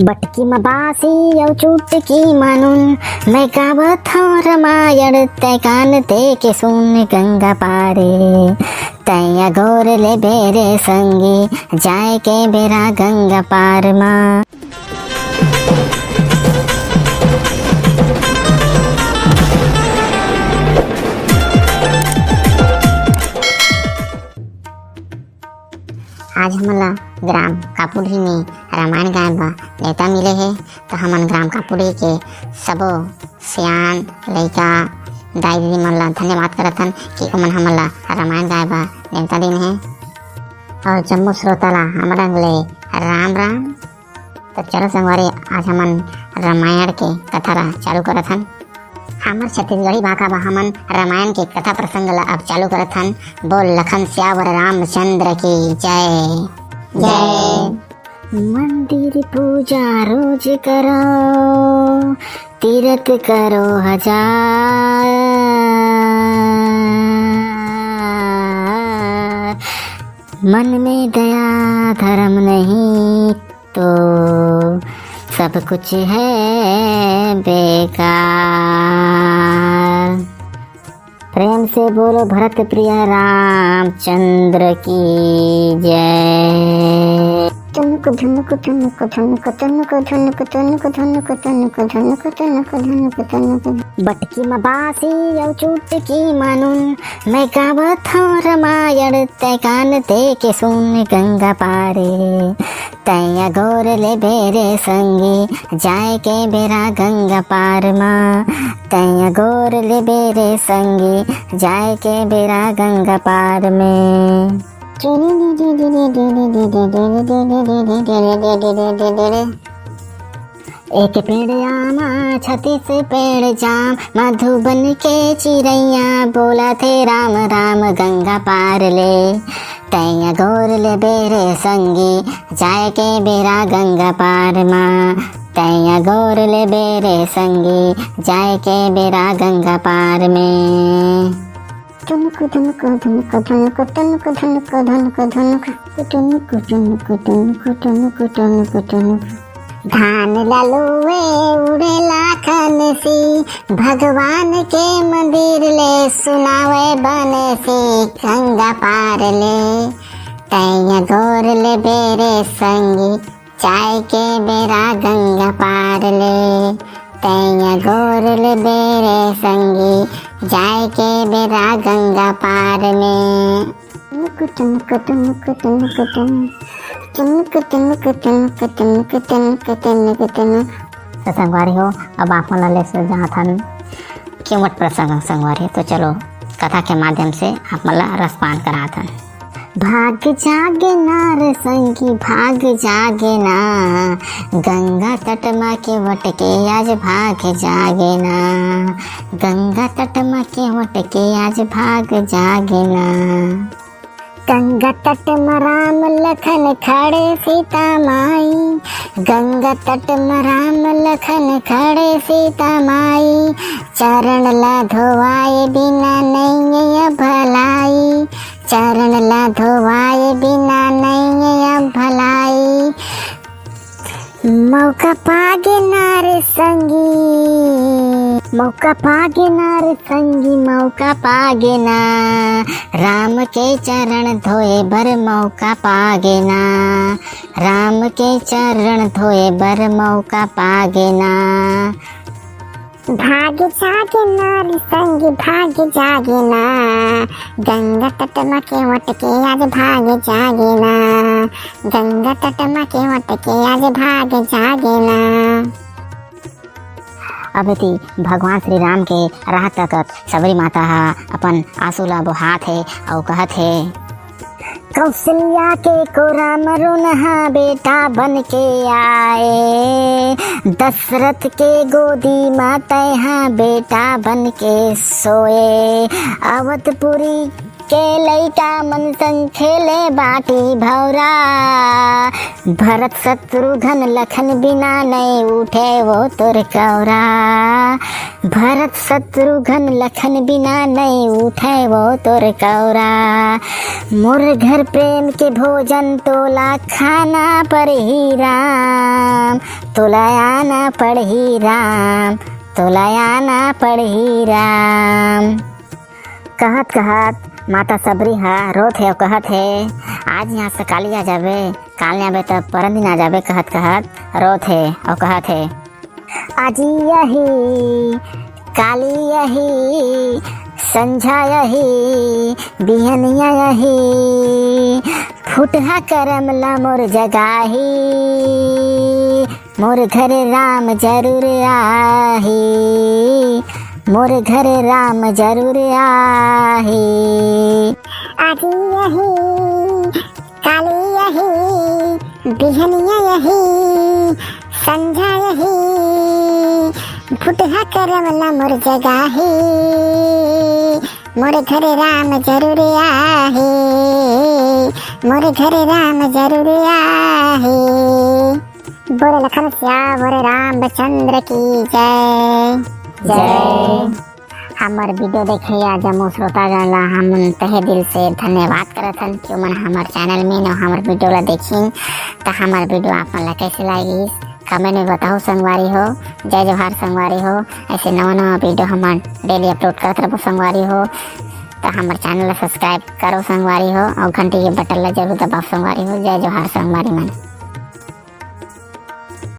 बटकी में बासी और चुटकी मानुन मैं गावत हूँ रामायण तय कान ते के सुन गंगा पारे तैया गोर ले बेरे संगी जाए के बेरा गंगा पार माँ। आज हमला ग्राम कापुड़ी में रामायण गाय बा नेता मिले है तो हमन ग्राम कापुड़ी के सबो सियान लड़का दाई दीदी मन ला धन्यवाद करत हन कि ओमन हमला रामायण गाय बा नेता दिन है। और जम्मू श्रोता ला हमारा ले राम राम। तो चलो संगवारी आज हमन रामायण के कथा ला चालू करत हन। हमर छत्तीसगढ़ी भाषा बा हमन रामायण के कथा प्रसंग ला अब चालू करत हन। बोल लखन श्यावर रामचंद्र की जय जय। मंदिर पूजा रोज करो तीर्थ करो हजार मन में दया धर्म नहीं तो सब कुछ है बेकार। प्रेम से बोलो भरत प्रिय रामचंद्र की जय। धनुक धनुक धनुक धनुक धनुक धनुक धनुक धनुक धनुक धनुक धनुक धनुक धनुक बटकी में बासी और चुटकी मानुन मैं गावत हूँ रामायण तय कान ते के सुन गंगा पारे तैया गोर ले बेरे संगी जाए के बेरा गंगा पार माँ। तैया गोर ले बेरे संगी जाए के बेरा गंगा पार में। एक पेड़ आमा 36 पेड़ जाम मधुबन के चिड़ैया बोला थे राम राम गंगा पार ले तैया गोर ले बेरे संगी जाए के बेरा गंगा पार माँ। तैया गोर ले बेरे संगी जाए के बेरा गंगा पार में। धनुक धनुक धनुक धनुक धनुक धनुक धनुक धनुक धनुक धनुक धनुक धनुक धनुक धनुक धान ललुए उड़े लाखन सी भगवान के मंदिर ले सुनावे बने सी गंगा पार ले तैया गोर ले बेरे संगी चाय के बेरा गंगा पार ले तैया गोर ले बेरे संगी जाए के बेरा गंगा पार में। टुनुक टुनुक टुनुक टुनुक टुनुक टुनुक टुनुक टुनुक टुनुक टुनुक टुनुक। तो संगवारी हो अब आप मन ले से जहाँ थन क्यों मत प्रसंग संगवारी तो चलो कथा के माध्यम से आप मन ला रसपान करा थन। भाग जागे नार संगी भाग जागे ना गंगा तट मा के वटके आज भाग जागे ना गंगा तट मा के वटके आज भाग जागे ना। गंगा तट मा राम लखन खड़े सीता माई गंगा तट मा राम लखन खड़े सीता माई चरण ला धोवाए बिना नहीं भलाई चरण ला धोवाए बिना नहीं भलाई। मौका पागे नार संगी मौका पागे नार संगी मौका पागे ना राम के चरण धोए बर मौका पागे ना राम के चरण धोए बर मौका पागे ना। भाग जागे नार संगी भाग जागे ना गंगा तट मा के वटके आज भाग जागे ना गंगा तट मा के वटके आज भाग जागे ना। अब थी भगवान श्री राम के राह तकत सबरी माता हा अपन आंसू ला बहात है और कहत है कौशल्या के को राम रुनहा बेटा बन के आए दशरथ के गोदी माता बेटा बन के सोए अवधपुरी के लइका मन संग खेले बाटी भौरा। भरत शत्रुघ्न लखन बिना नहीं उठे वो तोर कौरा। भरत शत्रुघ्न लखन बिना नहीं उठे वो तोर कौरा। मोर घर प्रेम के भोजन तोला खाना पर ही राम। तोला आना पड़ ही राम। तोला आना पड़ ही राम। कहत कहत माता सबरी हा रोत है कहत है आज यहाँ से काली आ जाबे, काल नहीं आबे तब परन दिन आ जाबे। कहत कहत रोत है और कहत है आज यही काली यही संझा यही बिहनिया यही। फुटहा करम ला मोर जगाही। मोर घर राम जरूर आही। मोर घर राम जरूर आही। आज यही काली यही बिहनिया यही संझा यही। फुटहा करम ला मोर जगाही। मोर घर राम जरूर आही। मोर घर राम जरूर आही। बोले लखन श्याम रामचंद्र की जय जय। हमार वीडियो देखे आज जम्मू श्रोतागण ला हम तहे दिल से धन्यवाद करत हन कि मन हमार चैनल में न हमार वीडियो ला देखिन। तो हमार वीडियो आप मन ला कैसे लगी कमेंट में बताओ संगवारी हो। जय जोहार संगवारी हो। ऐसे नवा नवा वीडियो हमार डेली अपलोड करत रहो संगवारी हो। तो हमार चैनल ला सब्सक्राइब करो संगवारी हो और घंटी के बटन ला जरूर दबाओ संगवारी हो। जय जोहार संगवारी मन।